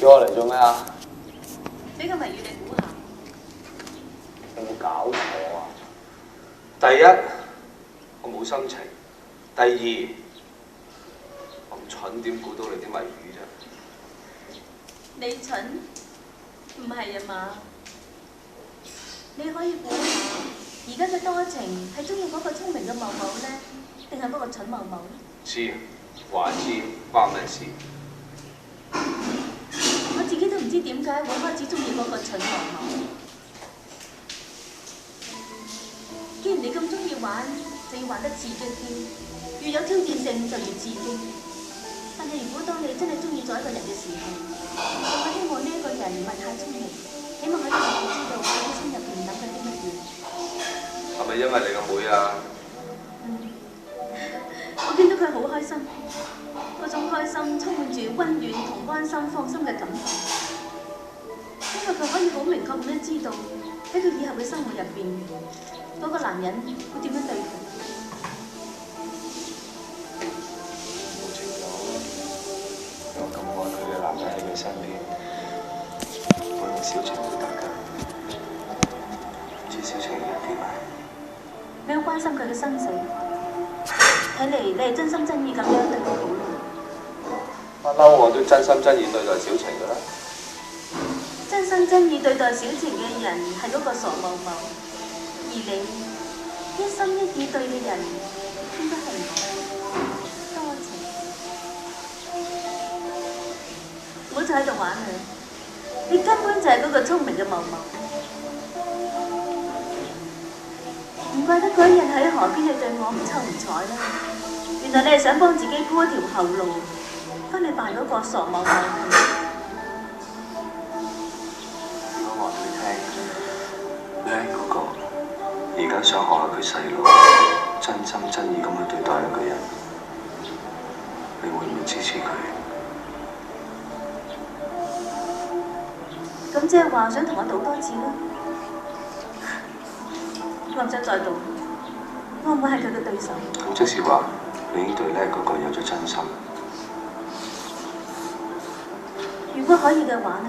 咗我嚟做咩啊？俾個謎語你估下。有冇搞錯啊？第一，我冇心情；第二，我咁蠢點估到你啲謎語啫？你蠢？唔係啊嘛？你可以估下，而家嘅多情係中意嗰個聰明嘅某某呢，定係嗰個蠢某某呢？知，話知，關咩事？我自己都唔知點解會開始中意嗰個蠢某某。既然你咁中意玩，就要玩得刺激啲，越有挑戰性就越刺激。但係如果當你真係中意咗一個人嘅時候，我希望呢一個人唔係太聰明，起碼可以讓你知道佢喺心入邊諗緊啲乜嘢。係咪因為你個妹啊？我見到佢好開心，嗰種開心充滿住溫暖同關心、放心嘅感覺。因為佢可以好明確咁樣知道喺佢以後嘅生活入邊，嗰個男人會點樣對佢。好清楚，有咁愛佢嘅男人喺佢身邊，本來小情都得㗎，唔知小情而家點啊？你好關心佢嘅生死，睇嚟你係真心真意咁樣對佢好咯。不嬲我都真心真意對待小情㗎啦。真心真意對待小情嘅人係嗰個傻某某，而你一心一意對嘅人應該係我，多情。唔好再喺度玩啦，你根本就係嗰個聰明嘅某某。唔怪得嗰日喺河邊你對我唔瞅唔睬啦，原來你係想幫自己鋪一條後路，幫你扮嗰個傻某某。話俾你聽，你係嗰個而家想學下佢細路，真心真意咁去對待一個人，你會唔會支持佢？咁即係話想同我賭多次啦？我唔想再賭，我唔會係佢嘅對手。咁即是話，你已經對呢嗰個有咗真心。如果可以嘅話呢，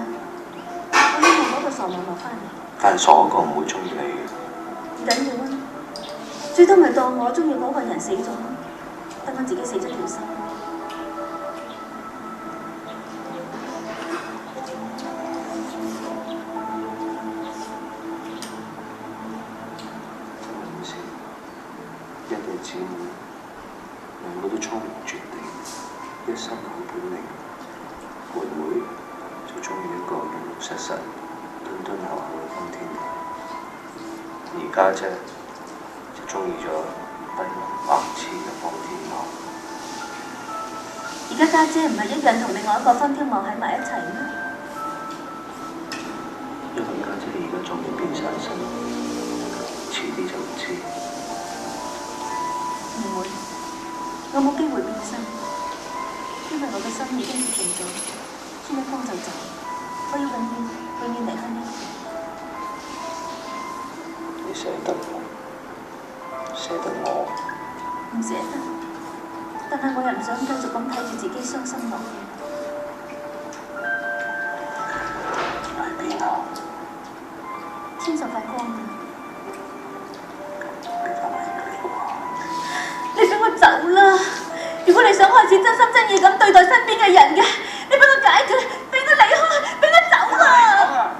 我希望嗰個傻某某翻嚟。但係傻嗰個唔會中意你嘅。唔緊要啊，最多咪當我中意嗰個人死咗，等我自己死咗條心。一對姊妹，兩個都聰明絕頂，一身好本領。妹妹就中意一個老老實實、敦敦厚厚嘅方天畫，而家姐就中意咗不文白痴嘅方天畫。而家家姐唔係一樣同另外一個方天畫喺埋一齊咩？因為家姐而家仲未變晒身，遲啲就唔知。唔會，我冇機會變身，因為我嘅心已經決定咗，先一方就走，我要永遠永遠離開呢度。你捨得我，捨得我？唔捨得，但係我又唔想繼續咁睇住自己傷心落去。去邊啊？天就快光啦！你俾我走啦！如果你想開始真心真意咁對待身邊嘅人嘅，你俾我解決，俾我離開，俾我走啊！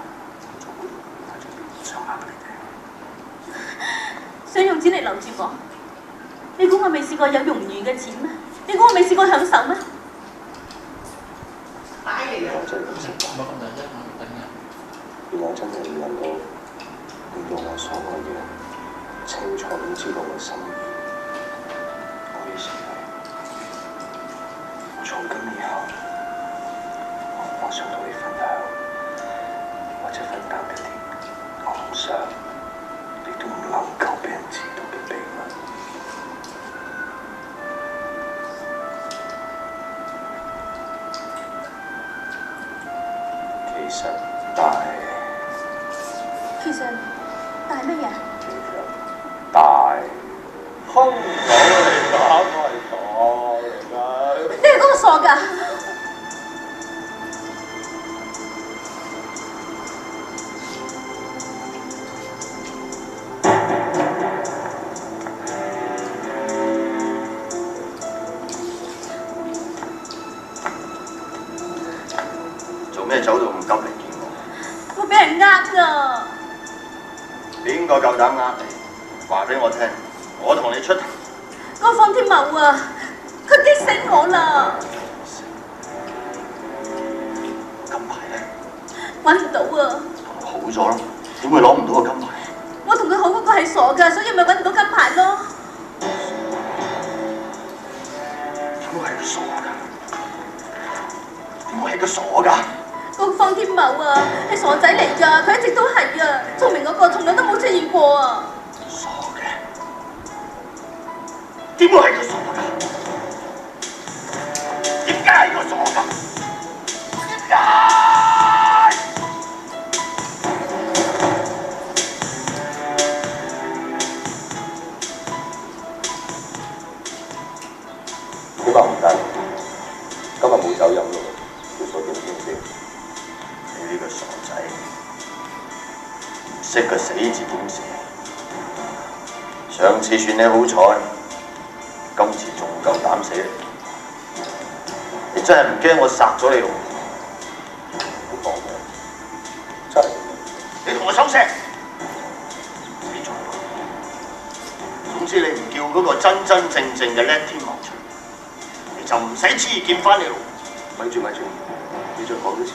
想用錢嚟留住我？你估我未試過有用唔完嘅錢咩？你估我未試過享受咩？我真係咁失望。原來真係唔能夠令到我所愛嘅人清楚咁知道我心意。我意思係，從今以後，我想同你分享，或者分擔一啲我唔想，亦都唔能夠俾人知道嘅秘密。其實大乜嘢？大空口嚟講，我係講嚟㗎。你係嗰個傻㗎！個夠膽呃你？話俾我聽，我同你出頭。嗰個方天茂啊，佢激死我啦！金牌咧？揾唔到啊！好咗咯，點會攞唔到個金牌？我同佢好嗰個係傻㗎，所以咪揾唔到金牌咯。點會係個傻㗎？點會係個傻㗎？嗰個方天茂啊，係傻仔嚟㗎，佢一直都係啊，聰明嗰個從來都冇出現過啊！傻嘅？點會係個傻㗎？點解係個傻㗎？點解？呢個唔得，今日冇酒飲咯，條數點算先？你呢個傻仔，唔識個死字點寫？上次算你好彩，今次仲夠膽死。你真係唔驚我殺咗你老婆？你講咩？真係你同我收聲！你做總之你唔叫嗰個真真正正嘅叻天王出嚟，你就唔使黐劍翻你老婆。咪住，你再講多次。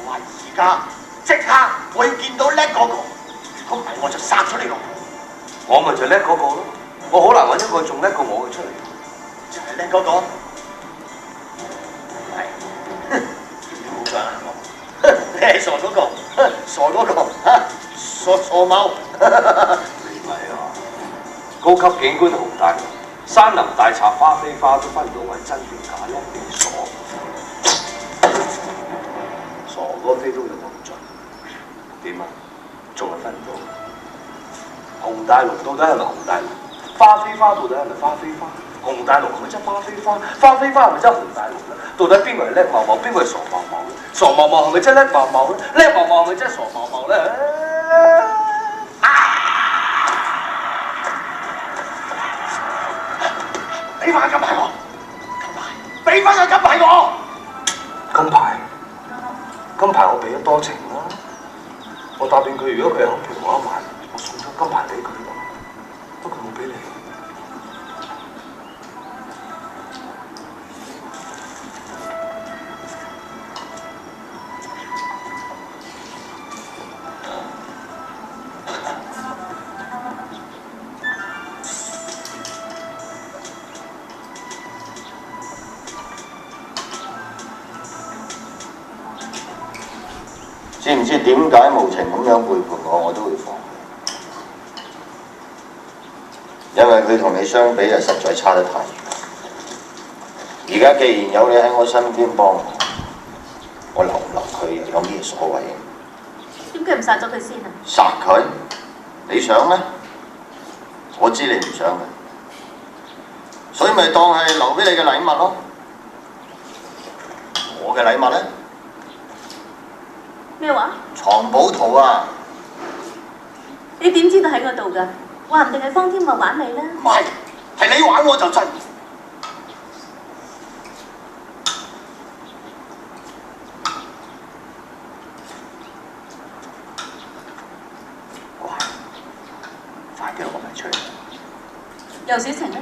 我話而家即刻我要見到叻嗰個，如果唔係我就殺咗你老婆。我咪就叻嗰個咯，我好難揾一個仲叻過我嘅出嚟。就係叻嗰個。係，你唔好再呃我。你係傻嗰個，傻嗰個，傻貓。你咪啊！高級警官洪大龍，山林大賊花非花都分到係真定假，叻定傻？傻哥飛都用我唔準，點啊？仲係分唔到？洪大龍到底係咪洪大龍？花非花到底係咪花非花？洪大龍係咪真花非花？花非花係咪真洪大龍咧？到底邊個係叻茂茂，邊個係傻茂茂咧？傻茂茂係咪真叻茂茂咧？叻茂茂係咪真傻茂茂咧？俾翻個金牌我，金牌，俾翻個金牌我。金牌我俾咗多情啦，我答應佢，如果佢肯陪我一晚，我送咗金牌俾佢咯，不過冇俾你。知唔知點解無情咁樣背叛我都會放棄？因為佢同你相比，就實在差得太遠。而家既然有你喺我身邊幫我留唔留佢有咩所謂？點解唔殺咗佢先啊？殺佢？你想咩？我知你唔想嘅，所以咪當係留俾你嘅禮物咯。我嘅禮物咧？咩話？藏寶圖啊！你點知道喺我度㗎？話唔定係方天茂玩你啦。唔係，係你玩我就真。快啲攞埋出嚟！尤小晴咧，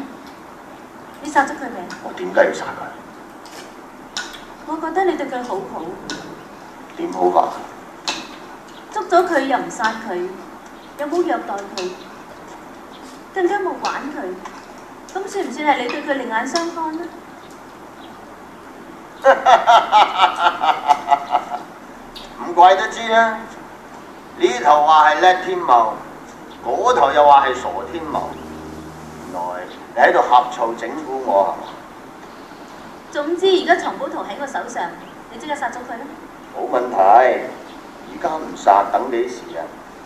你殺咗佢未？我點解要殺佢？我覺得你對佢好好。點好法？捉咗佢又唔殺佢，又冇虐待佢，更加冇玩佢，咁算唔算係你對佢另眼相看呢？唔怪得知啦，呢頭話係叻天茂，嗰頭又話係傻天茂，原來你喺度呷醋整蠱我係嘛？總之而家藏寶圖喺我手上，你即刻殺咗佢啦！冇問題，而家唔殺等幾時啊？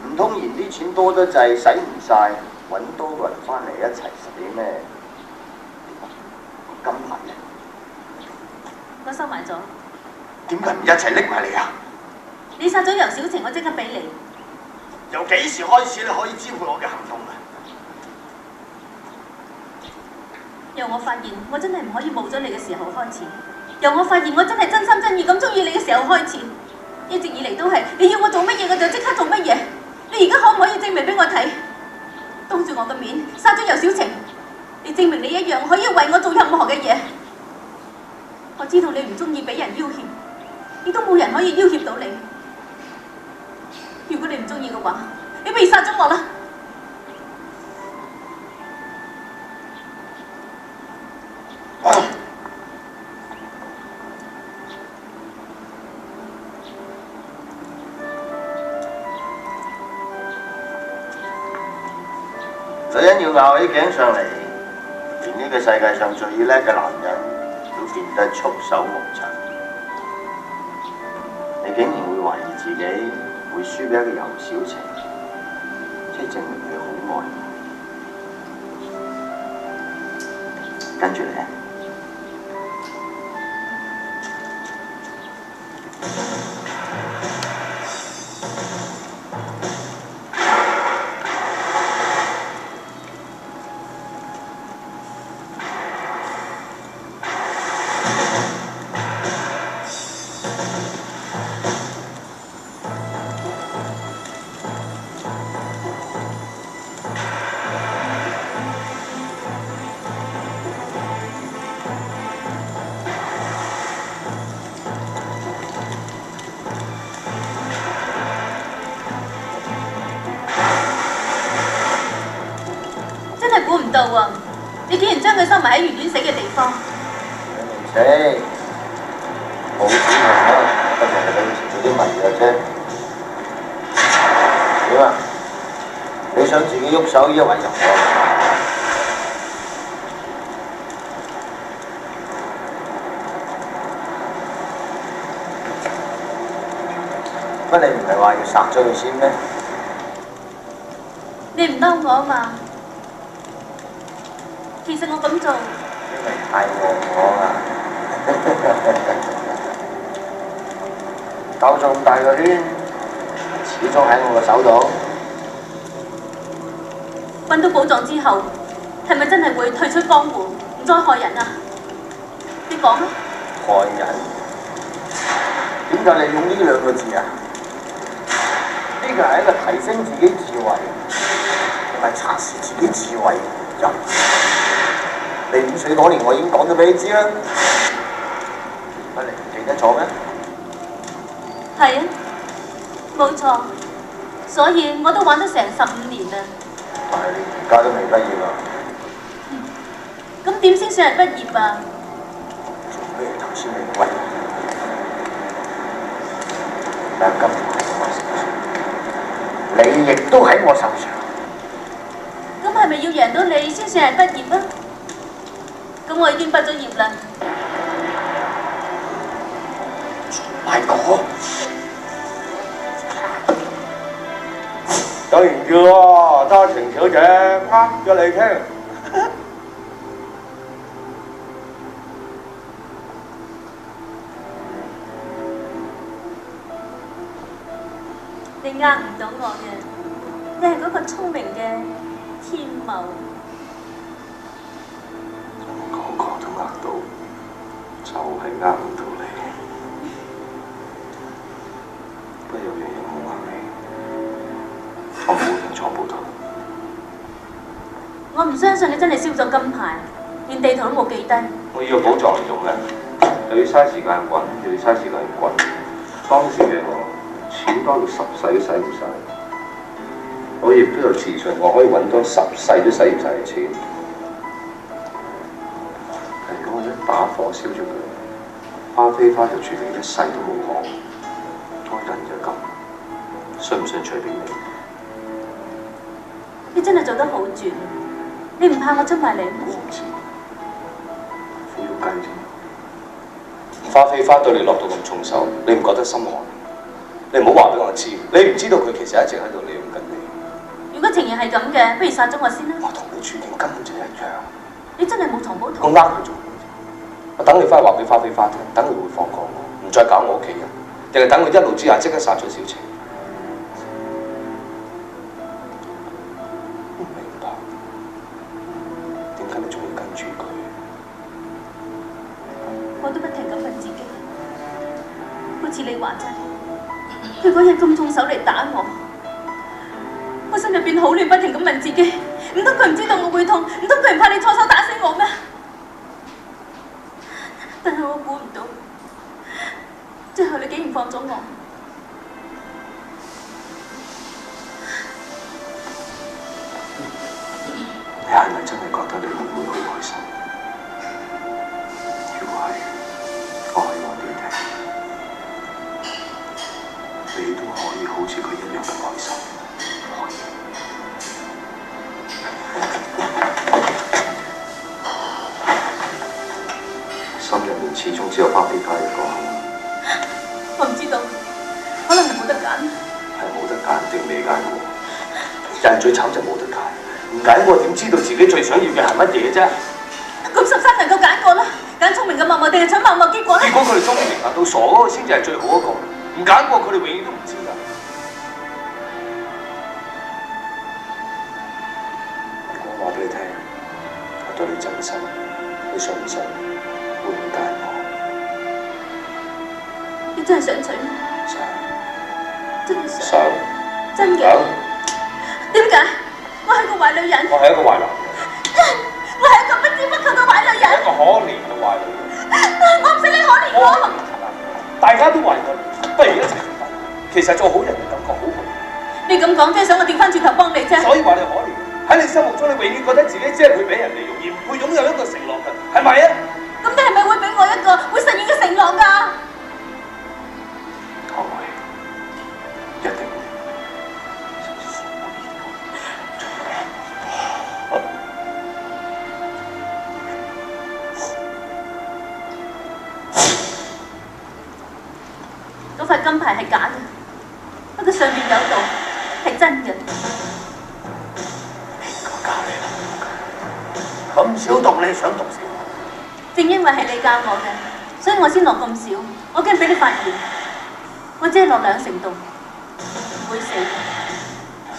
唔通嫌啲錢多得滯，使唔晒，揾多個人翻嚟一齊使咩？金牌咧？我收埋咗。點解唔一齊拎埋嚟啊？你殺咗尤小晴，我即刻俾你。由幾時開始你可以支配我嘅行動啊？由我發現我真係唔可以冇咗你嘅時候開始，由我發現我真係真心真意咁中意你嘅時候開始，一直以嚟都係你要我做乜嘢我就即刻做乜嘢。你而家可唔可以證明俾我睇？當住我嘅面殺咗尤小晴，你證明你一樣可以為我做任何嘅嘢。我知道你唔中意俾人要挾，亦都冇人可以要挾到你。如果你唔中意嘅話，你不如殺咗我啦！女人要咬起頸上嚟，連呢個世界上最叻嘅男人都變得束手無策。你竟然會懷疑自己會輸俾一個尤小晴，即係證明你好愛我。跟住你啊！估唔到啊！你竟然將佢收埋喺圓圓死嘅地方。死，冇錢係可能不過係俾佢食咗啲迷藥啫。點啊？你想自己喐手抑或入我？乜你唔係話要殺咗佢先咩？你唔嬲我啊嘛？其實我咁做，你咪太餓我啊！搞咗咁大個圈，始終喺我個手度。揾到寶藏之後，係咪真係會退出江湖，唔再害人啊？你講啊！害人？點解你用呢兩個字啊？呢個係一個提升自己智慧，同埋測試自己智慧嘅人。你5歲嗰年我已經講咗俾你知啦，乜你唔記得咗咩？係啊，冇錯，所以我都玩咗成15年啦。但係你而家都未畢業啊？咁點先算係畢業啊？做咩頭先未畢業？但今年喺我手上，你亦都喺我手上。咁係咪要贏到你先算係畢業啊？咁我已經畢咗業啦。大哥，講完叫喎，多情小姐呃咗你聽。你呃唔到我嘅，你係嗰個聰明嘅天謀。個個都呃到，就係呃唔到你。不過有樣嘢冇呃你，我冇認錯寶圖。我唔相信你真係燒咗金牌，連地圖都冇記低。我要個寶藏嚟做咩？又要嘥時間滾，又要嘥時間滾。當時嘅我，錢多到10世都使唔晒。我亦都有自信，我可以揾多10世都使唔晒嘅錢。如果我一把火燒咗佢，花非花就注定一世都冇可。我人就咁，信唔信隨便你。你真係做得好絕，你唔怕我出賣你？我唔知，苦肉計啫。花非花對你落到咁重手，你唔覺得心寒？你唔好話俾我知，你唔知道佢其實一直喺度利用緊你。如果情形係咁嘅，不如殺咗我先啦。我同你處境根本就一樣。你真係冇藏寶圖。我呃佢做咩啫？我等你翻去話俾花非花聽，等佢會放過我，唔再搞我屋企人，定係等佢一怒之下即刻殺咗小晴？唔明白，點解你仲要跟住佢？我都不停咁問自己，好似你話齋，佢嗰日咁重手嚟打我，我心入邊好亂，不停咁問自己，唔通佢唔知道我會痛？唔通佢唔怕你錯手打死我咩？但係我估唔到，最後你竟然放咗我。你係咪真係覺得你會唔會好開心？如果係，我可以話俾你聽，你都可以好似佢一樣咁開心。可以。心入面始終只有巴比卡一個。我唔知道，可能係冇得揀。係冇得揀定未揀過？人最慘就冇得揀。唔揀過點知道自己最想要嘅係乜嘢啫？咁13能夠揀過啦，揀聰明嘅默默定係蠢默默結果咧？如果佢哋聰明啊，到傻嗰個先至係最好嗰個。唔揀過佢哋永遠都唔知㗎。我話俾你聽，我對你真心，你信唔信？會唔會揀我？你真係想娶我？想。真係想？想。真嘅？點解？我係個壞女人。我係一個壞男人，我係一個不知不覺嘅壞女人。一個可憐嘅壞女人。我唔使你可憐我。大家都壞我，不如一齊做翻。其實做好人嘅感覺好好。你咁講，即係想我調翻轉頭幫你啫。所以話你可憐，喺你心目中，你永遠覺得自己只係會俾人利用，而唔會擁有一個承諾嘅，係咪啊？咁你係咪會俾我一個會實現嘅承諾㗎？我會，一定會。嗰塊金牌係假嘅，不過上面有道係真嘅。邊個教你啦？咁少讀你想讀死我？正因為係你教我嘅，所以我先落咁少。我驚俾你發現，我只係落2成度，唔會死。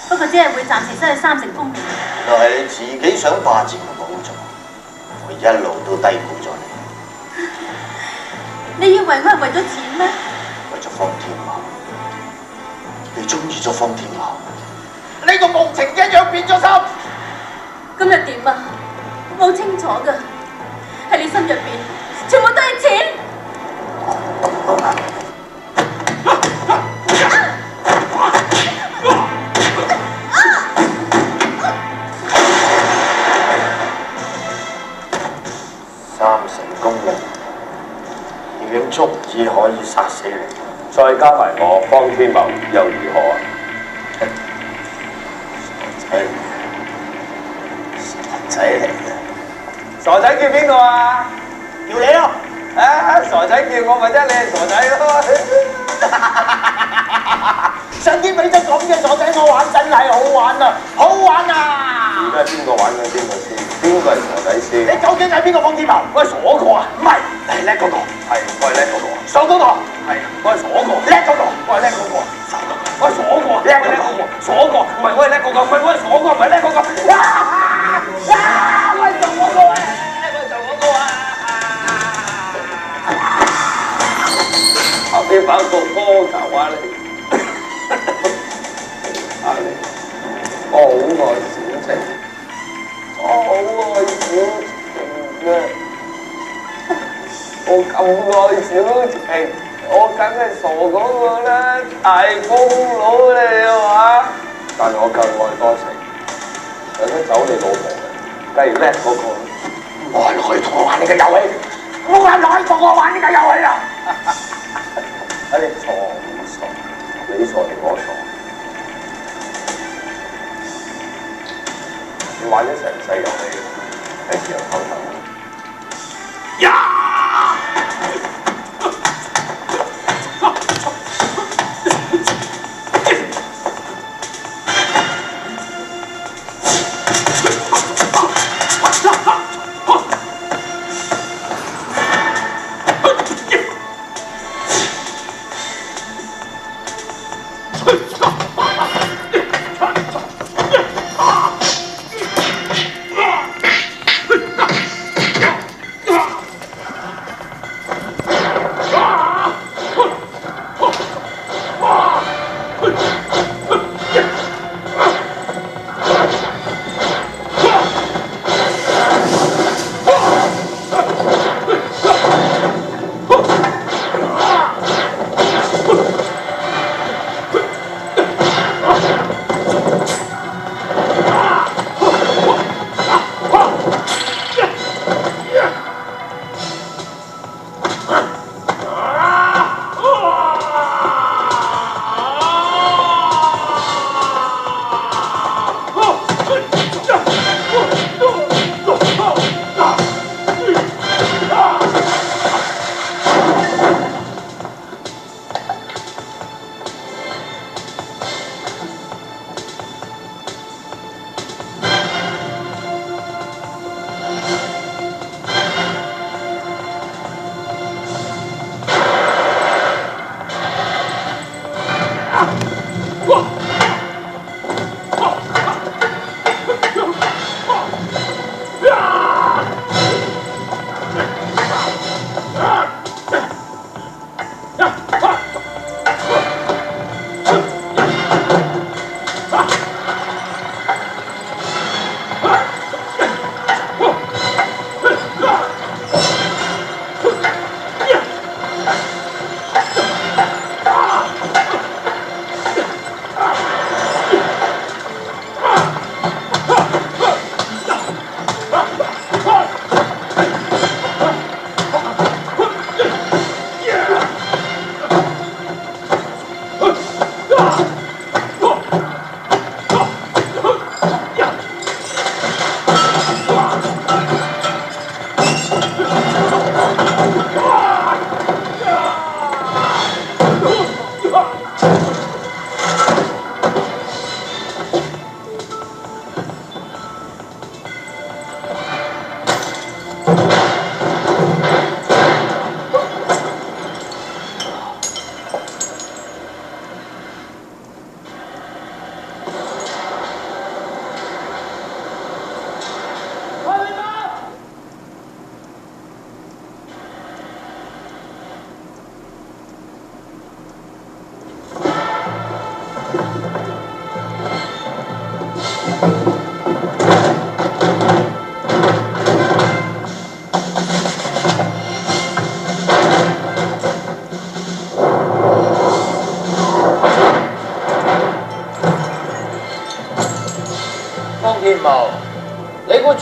不過只係會暫時失去3成功力。原來係你自己想霸佔個寶座，我一路都低估咗你。你以為我係為咗錢咩？為咗方天茂，你中意咗方天茂，呢個無情一樣變咗心。咁又點啊？我好清楚㗎，喺你心入邊，全部都係錢。3成功力已經足以可以殺死你。再加埋我方天謀又如何啊？傻仔嚟嘅，傻仔叫邊個啊？叫你咯。啊，傻仔叫我咪即係你係傻仔咯。上天俾咗咁嘅傻仔我玩，真係好玩啊！好玩啊！而家邊個玩緊邊個先？邊個係傻仔先？你究竟係邊個方天謀？我係傻嗰個啊！唔係，你係叻嗰個。係，我係叻嗰個。傻嗰個。係，我係傻嗰個。叻嗰個。我係叻嗰個。傻嗰個。我係傻嗰個。叻嗰個。傻嗰個。唔係我係叻嗰個，唔係我係傻嗰個，唔係叻嗰個。我係傻嗰個啊！我係傻嗰個啊！後邊把個波球啊你！啊你！我好愛小情，我好愛小情啊！我咁愛小情，我梗係傻嗰個啦，大公佬嚟啊嘛！但係我更愛多情，想得走你老婆嘅，梗係叻嗰個啦。我係落去同我玩呢個遊戲，我係落去同我玩呢個遊戲啊！睇你傻唔傻？你傻定我傻？你玩咗成世遊戲，係時候唞唞。呀！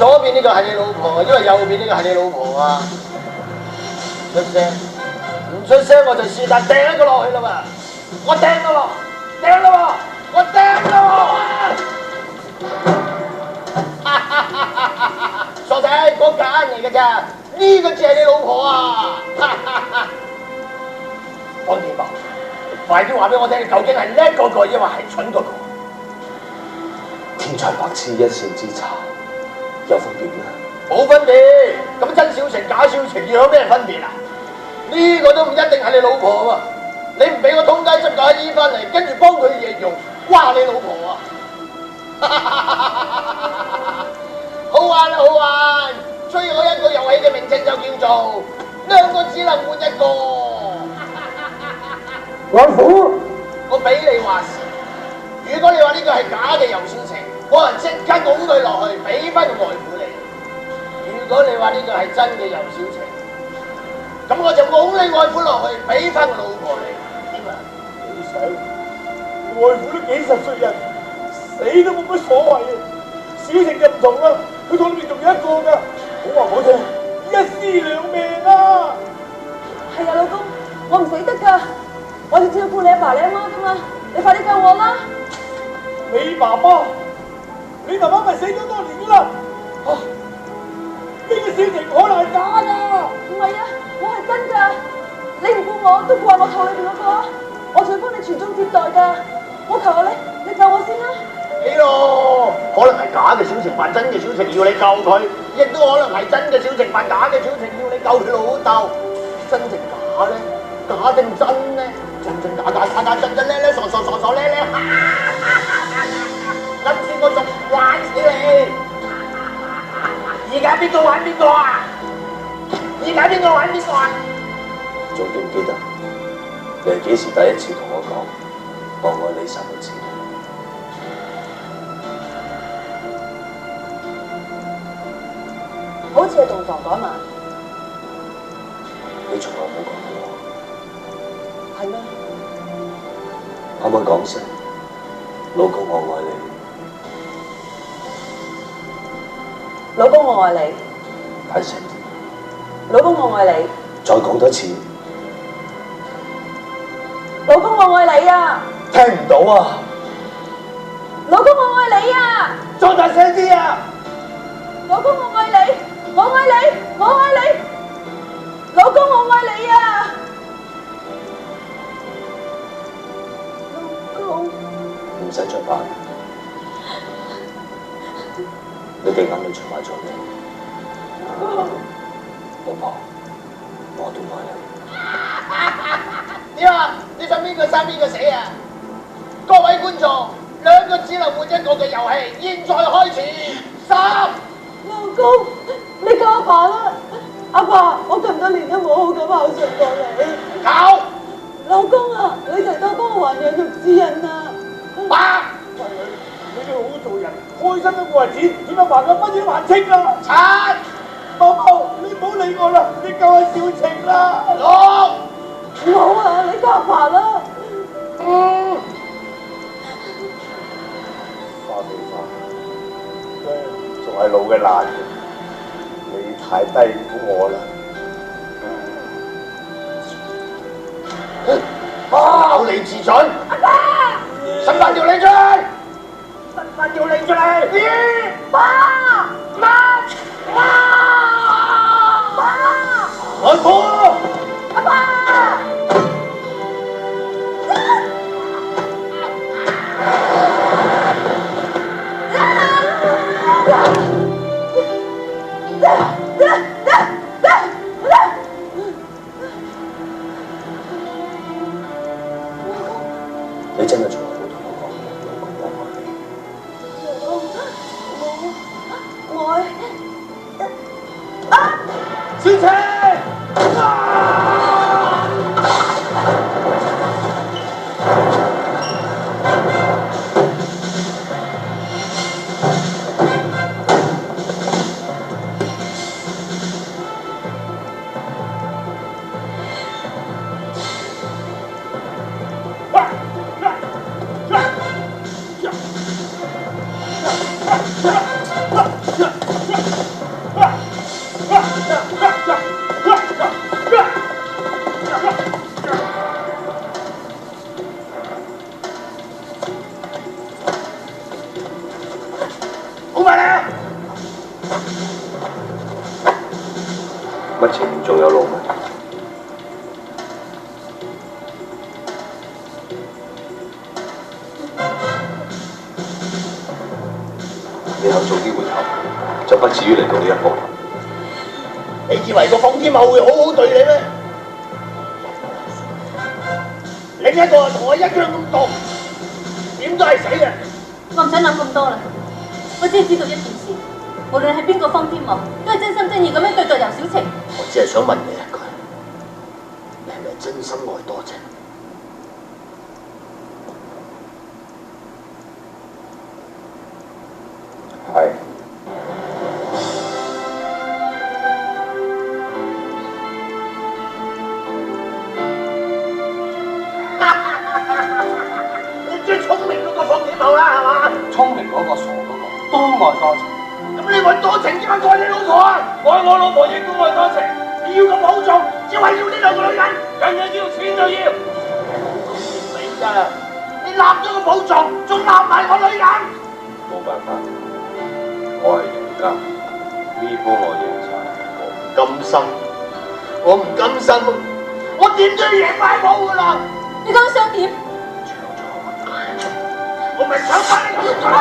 左邊呢個係你老婆，因為右邊呢個係你老婆啊？出聲，唔出聲我就試但掟一個落去啦嘛！我掟啦喎，掟啦喎，我掟啦喎！傻仔，嗰假嚟嘅咋？呢個字係你老婆啊！安天伯，快啲話俾我聽，究竟係叻嗰個，抑或係蠢嗰個？天才白痴一線之差，有分別咩？冇分別，咁真小情假小情要有咩分別啊？呢個都唔一定係你老婆喎，你唔俾我通街執架衣翻嚟，跟住幫佢形容，哇你老婆啊！好玩啊好玩，最後一個遊戲嘅名稱就叫做兩個只能換一個。外父，我俾你話事。如果你話呢個係假嘅游小情，我係即刻拱佢落去，俾翻個外父你。如果你話呢個係真嘅游小情，咁我就拱你外父落去，俾翻個老婆你。點啊？你想外父都幾十歲人，死都冇乜所謂啊！小情就唔同啦，佢肚裏面仲有一個㗎，好話唔好聽，一屍兩命啊！係啊，老公，我唔死得㗎，我要照顧你阿爸你阿媽㗎嘛，你快啲救我啦！你爸爸咪死咗多年啦！啊，呢個小情可能係假㗎。唔係啊，我係真㗎，你唔顧我都顧下我肚裏邊嗰個，我仲要幫你傳宗接代㗎，我求下你救我先啦！死咯！可能係假嘅小情扮真嘅小情要你救佢，亦都可能係真嘅小情扮假嘅小情要你救佢老豆。真定假咧？假定真咧？真真咧，傻咧，今次我仲玩死你！而家邊個玩邊個啊？仲記唔記得你係幾時第一次同我講我愛你3個字？好似係洞房嗰晚，你從來冇講過。係咩？可唔可以講聲老公我愛你？老公我愛你，大聲啲！老公我愛你，再講多次！老公我愛你啊！聽唔到啊！老公我愛你啊！再大聲啲啊！老公我愛你，我愛你，我愛你，老公我愛你啊！老公，唔使再扮，你哋眼淚出埋咗未？老婆，我都愛你。點啊？你想邊個生邊個死啊？各位觀眾，兩個只能換一個嘅遊戲，現在開始。3、老公，你救阿爸啦！阿爸，我咁多年都冇好咁孝順過你。9、老公啊，你成日都幫我還養育之恩啊8、你哋好做人，開心都冇人錢，點解還咁乜嘢還清啊？7、寶寶，你唔好理我啦，你救下小情啦。6、好啊，你救阿爸啦。花地花，仲係老嘅爛嘅，你太低估我啦！有理自盡。阿爸，伸翻條脷出嚟，伸翻條脷出嚟。爸，外父，阿爸。你真係從來冇同我講過老公我愛你。小情。乜前面仲有路咩？你肯早啲回頭，就不至於嚟到呢一步。你以為個奉天后會好好對你咩？另一個同我一樣咁毒，點都係死嘅。我唔想諗咁多啦，我只係知道一件事，無論係邊個方天王，都係真心真意咁樣對待尤小晴。我只係想問你一句，你係咪真心愛多謝？係。你最聰明嗰個奉天后啦，係嘛？聰明嗰個傻嗰個都愛多情。咁你愛多情點解愛你老婆啊？愛我老婆亦都愛多情，你要咁好做，只係要呢兩個女人，人人要錢就要。你㗎，你立咗個寶藏，仲立埋我女人。冇辦法，我係贏家，呢鋪我贏晒。我唔甘心，我點都要贏埋鋪㗎啦！你究竟想點？我咪想翻你條頭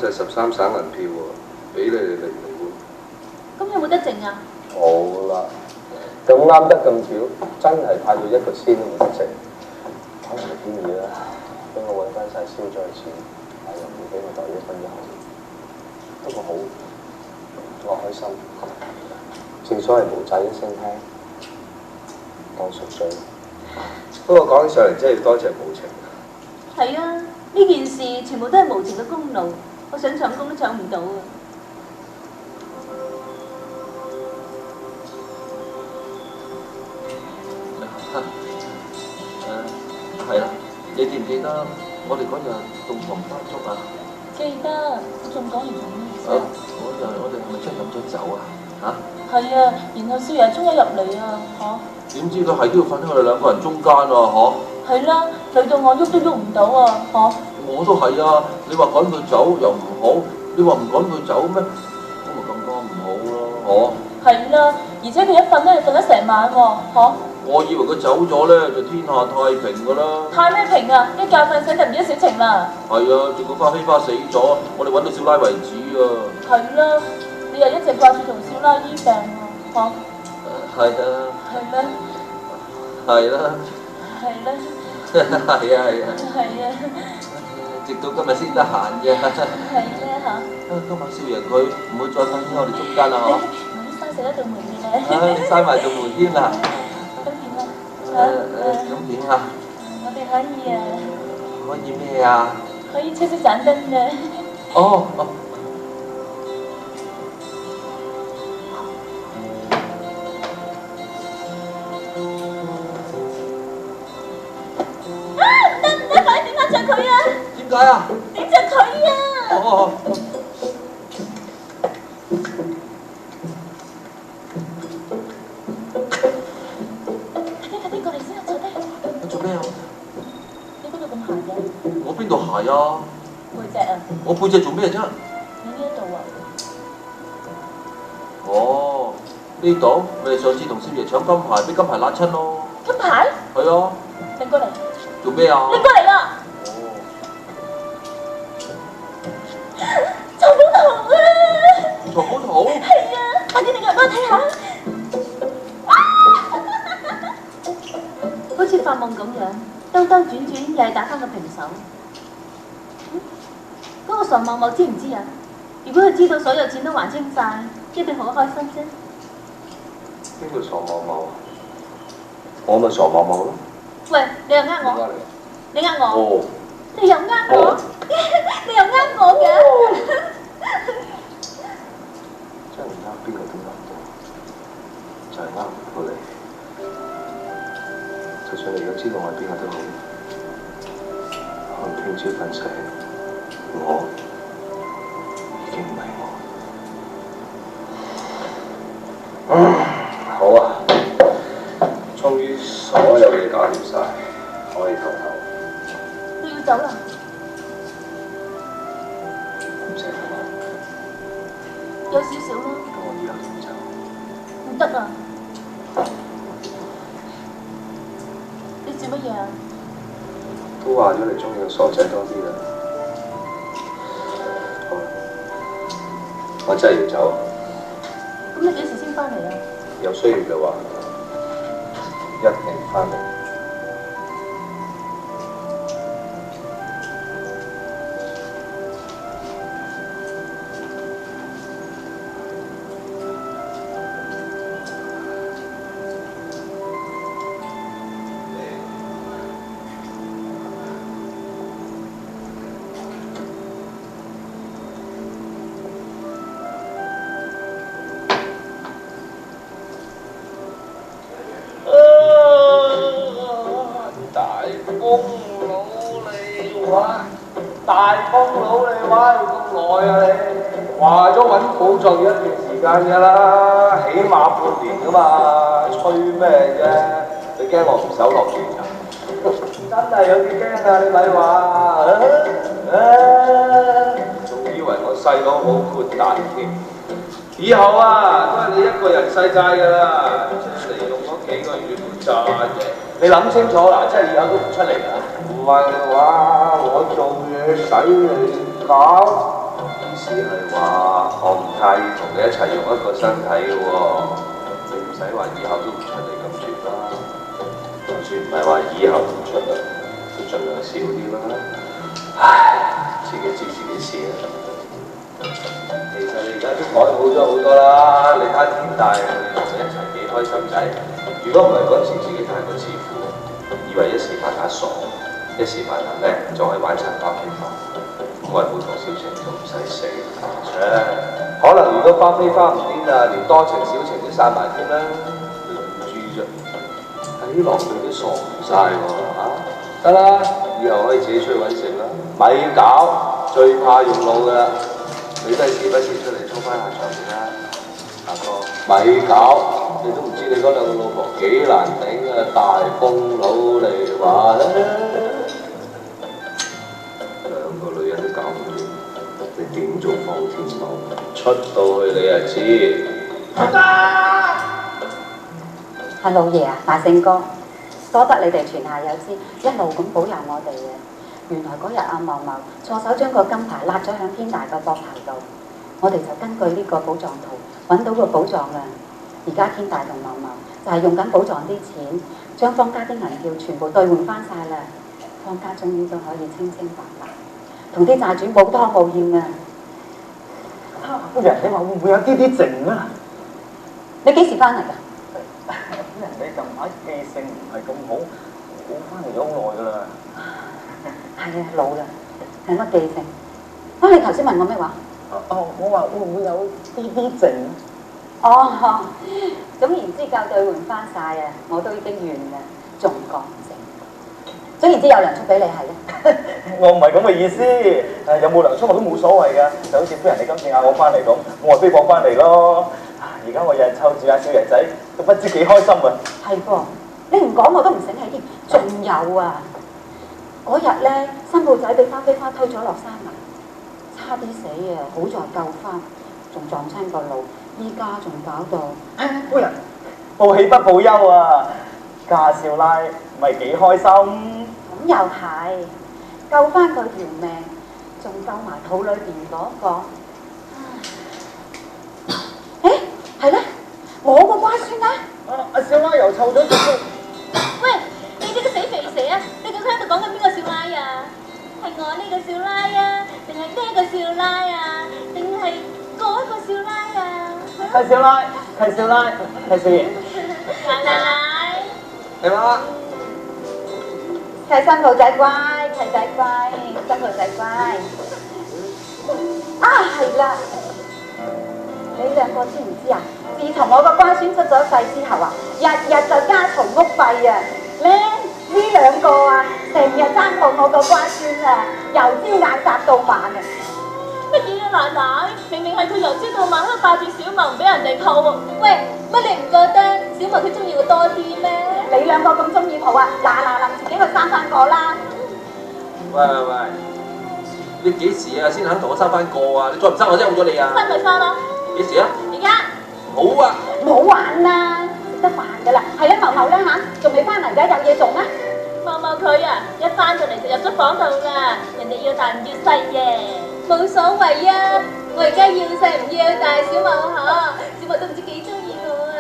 ！13省銀票喎，俾你哋嚟唔嚟喎？咁有冇得剩啊？冇啦，咁啱得咁巧，真係派到一個先都冇得剩，可能係天意啦。俾我揾翻晒消災錢，但又唔會俾我袋1分1毫。不過好，我開心。正所謂無債一聲聽，當贖罪。不過講起上嚟真係要多謝無情。係啊，呢件事全部都係無情嘅功勞，我想搶功都搶唔到啊！係啦，你記唔記得我哋嗰日洞房花燭啊？記得，我仲講完做咩啫？嗰日我哋係咪真係飲咗酒啊？嚇？係啊，然後少爺衝咗入嚟啊，點知佢係都要瞓喺我哋兩個人中間啊？係啦，累到我喐都喐唔到啊，我都係啊！你話趕佢走又唔好，你話唔趕佢走咩？咁咪更加唔好咯，係啦，而且佢一瞓咧就瞓咗成晚喎，我以為佢走咗咧就天下太平㗎啦。太咩平啊！一覺瞓醒就唔記得小情啦。係啊，結果花飛花死咗，我哋揾到少奶為止啊。係啦，你又一直掛住同少奶醫病喎，係啊，係咩？係啦，係咧，係啊，係啊，直到今日先得閒啫。係咧嚇。今晚少爺佢唔會再瞓喺我哋中間啦，我啲生死一道門嘅咧。閂埋道門添啦。咁點啊？咁點啊？我哋可以可以咩啊？可以吹熄盞燈嘅。哦。快點點着佢啊！點解啊？點着佢啊！哦。快啲過嚟先啊！坐低。你做咩啊？你嗰度咁鞋嘅？我邊度鞋啊？背脊啊！我背脊做咩啫？你呢一度啊？哦，呢度咪上次同少爺搶金牌，俾金牌辣親咯。金牌？係啊。拎過嚟。做咩啊？拎過嚟啊！藏寶圖啊！藏寶圖？係啊，快啲拎嚟幫我睇下。好似發夢咁樣，兜兜轉轉又係打翻個平手。嗰個傻茂茂知唔知啊？如果佢知道所有錢都還清晒，一定好開心啫。邊個傻茂茂？我咪傻茂茂咯。喂，你又呃我？你呃我？哦。你又呃我？你又呃我嘅？真係呃邊個都呃到，就係呃唔到你。就算你而家知道我係邊個都好，可能聽朝瞓醒，我已經唔係我。好啊，終於所有嘢搞掂晒，可以唞唞。你要走啦？唔使唞啦，有少少咯。咁我以後點走？唔得啊！你做乜嘢啊？都話咗你中意個傻仔多啲啦。好啦，我真係要走。咁你幾時先翻嚟啊？有需要嘅話，一定翻嚟。大風佬你玩咁耐啊你？話咗揾寶藏一段時間㗎啦，起碼半年㗎嘛，吹咩啫？你驚我唔守諾言㗎？真係有啲驚啊！你咪話仲以為我細佬好豁達添。以後啊，都係你一個人世界㗎啦，真係利用嗰幾個月嚟賺啫。你諗清楚啦，真係以後都唔出嚟啦。唔係話我做嘢使你搞，意思係話我唔介意同你一齊用一個身體嘅喎。你唔使話以後都唔出嚟咁絕啦。就算唔係話以後唔出嚟，都盡量少啲啦。唉，自己知自己事啦。其實你而家都改好咗好多啦，你睇天大，我哋同你一齊幾開心仔。如果唔係嗰時自己太過自負，佢係一時發下傻，一時發下叻，仲可以玩殘包飛花。我係普通小情都唔使死，可能如果花飛花唔癲啊，連多情小情都散埋添啦。你唔知啫，喺狼隊都傻唔晒喎嚇。得啦，以後可以自己出去揾食啦，咪搞，最怕用腦噶啦。你都係時不時出嚟衝翻下場面啦，大哥。咪搞，你都唔知你嗰兩個老婆幾難頂啊！大風佬嚟話啦，兩個女人都搞唔掂，你點做方天貓？出到去你就知。係老爺啊，大聖哥，多得你哋泉下有知，一路咁保佑我哋嘅。原來嗰日阿茂茂錯手將個金牌揦咗響天大個膊頭度，我哋就根據呢個寶藏圖揾到個寶藏啊！而家天大同茂茂就係用緊寶藏啲錢，將方家啲銀票全部兌換翻晒啦，方家終於都可以清清白白，同啲債主冇拖冇欠啊！夫人，你話會唔會有啲剩啊？你幾時翻嚟㗎？夫人，你近排記性唔係咁好，我翻嚟咗好耐㗎啦。係啊，老啦，係乜記性？啊，你頭先問我咩話？我話會唔會有啲剩？哦，總言之夠兌換翻晒啊！我都已經完啦，仲講剩。總言之有糧出俾你係咧。我唔係咁嘅意思，有冇糧出我都冇所謂㗎。就好似夫人你今次嗌我翻嚟咁，我咪飛放翻嚟咯。而家我日日湊住阿少爺仔，都不知幾開心啊！係噃，你唔講我都唔醒起添。仲有啊，嗰日咧新抱仔俾花飛花推咗落山崖，差啲死啊！好在救翻，仲撞親個路，依家仲搞到。夫人，報喜不報憂啊！家少奶咪幾開心。咁又係，救翻佢條命，仲救埋肚裏邊嗰個。誒，係咧，我個乖孫咧。阿少奶又湊咗隻。喂，你呢個死肥蛇啊！你究竟喺度講緊邊個少奶啊？係我呢個少奶啊，定係呢個少奶啊，定係嗰個少奶啊？係少奶，係少奶，係少爺。奶奶，係嘛？係新抱仔乖，係仔乖，新抱仔乖。啊，係啦，你兩個知唔知啊？自從我個乖孫出咗世之後啊，日日就加嘈屋費啊！呢兩個啊，成日爭過我個乖孫啊，由朝眼殺到晚啊！乜嘢啊奶奶？明明係佢由朝到晚喺度霸住小茂唔俾人哋抱喎。喂，乜你唔覺得小茂佢中意我多啲咩？你兩個咁中意抱啊，嗱臨自己去生翻個啦！喂，你幾時啊先肯同我生翻個啊？你再唔生我真係冇咗你啊！生咪生咯！幾時啊？而家好啊！唔好玩啦，食得飯噶啦。係啦，茂茂咧嚇，仲未翻嚟㗎，有嘢做咩？茂茂佢啊，一翻到嚟就入咗房度啦。人哋要大唔要細嘅，冇所謂啊！我而家要細唔要大，小茂嚇，小茂都唔知幾中意我啊！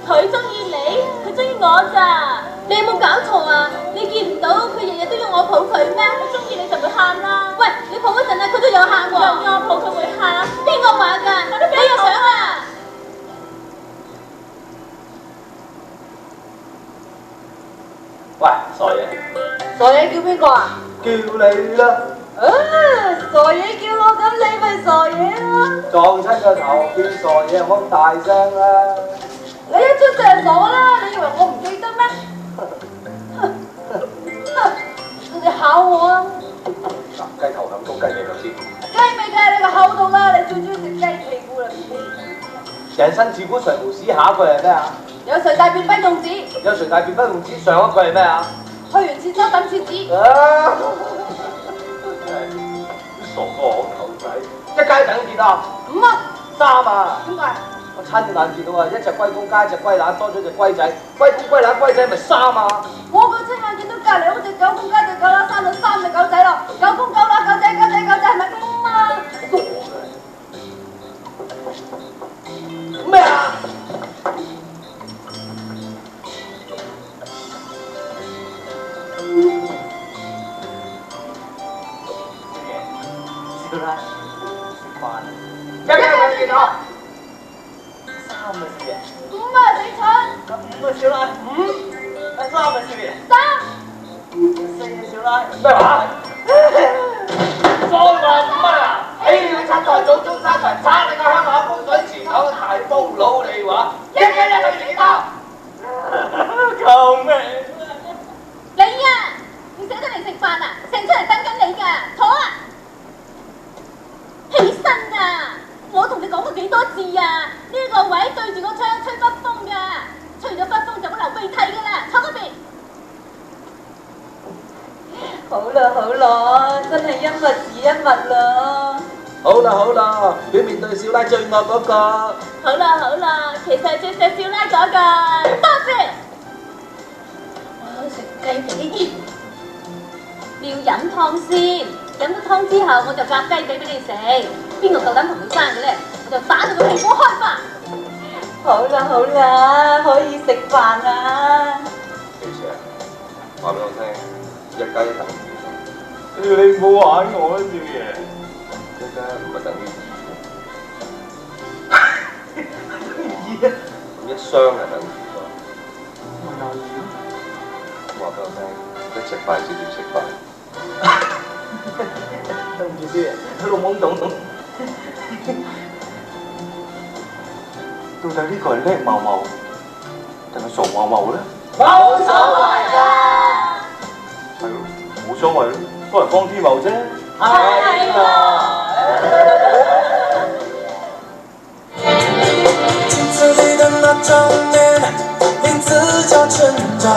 佢中意你，佢中意我咋？你有冇搞錯啊？你見唔到佢日日都要我抱佢咩？佢中意你就會喊啦！喂，你抱嗰陣啊，佢都有喊喎，又要我抱佢會喊，邊個話㗎？你又想啊？喂，傻嘢，傻嘢叫邊個啊？叫你啦！啊，傻嘢叫我，咁你咪傻嘢咯！撞親個頭叫傻嘢，唔好咁大聲啦！你一出世就傻啦，你以為我唔記得咩？你考我啊！嗱，雞頭咁高，雞尾咁尖，雞咪雞喺你個口度啦！你最中意食雞屁股啦！人生自古誰無死，下一句係咩啊？有誰大便不用紙？有誰大便不用紙？上一句係咩啊？去完廁所等廁紙。啊！傻哥好狗仔，一街等幾多？5蚊。3啊？點解？我親眼見到啊，一隻龜公加一隻龜乸，多咗隻龜仔，龜公龜乸龜仔咪3啊！我個親眼見到隔離好似狗公加隻狗乸生到3隻狗仔咯，狗公狗乸狗仔狗仔狗仔係咪5啊？咩啊？少奶，食飯啊！一間兩件啊！3啊，少爺。 5啊，死蠢！5啊，少奶，5。三咪少爺。得。四啊少奶。咩話？再話5蚊啊！喜了七代祖宗三代，撐你個香港風水前港嘅大風佬，你話一對幾多？救命！你啊，唔捨得嚟食飯啊？成出嚟等緊你㗎，坐啊！起身啊！我同你講過幾多次啊？呢個位對住個窗吹北風㗎，吹咗北風就會流鼻涕㗎啦，坐嗰邊。好啦，真係一物治一物啦。好啦，表面對少奶最惡嗰個。好啦，其實係最錫少奶嗰個。多謝。我食雞髀，你要飲湯先，飲咗湯之後我就夾雞髀俾你食。邊個夠膽同佢爭嘅咧？我就打到個屁股開花。好啦，可以食飯啦。記住啊，話俾我聽，1+1等於你唔好玩我啊，少爺。1+1唔係等於2。咁1箱係等於幾多？話俾我聽，一隻筷子點食飯？對唔住少爺，佢老懵懂。到底呢個係叻茂茂定係傻茂茂咧？冇所謂㗎。係咯，冇所謂咯，都係方天茂啫。係咯。镜子里的那张脸，名字叫成长。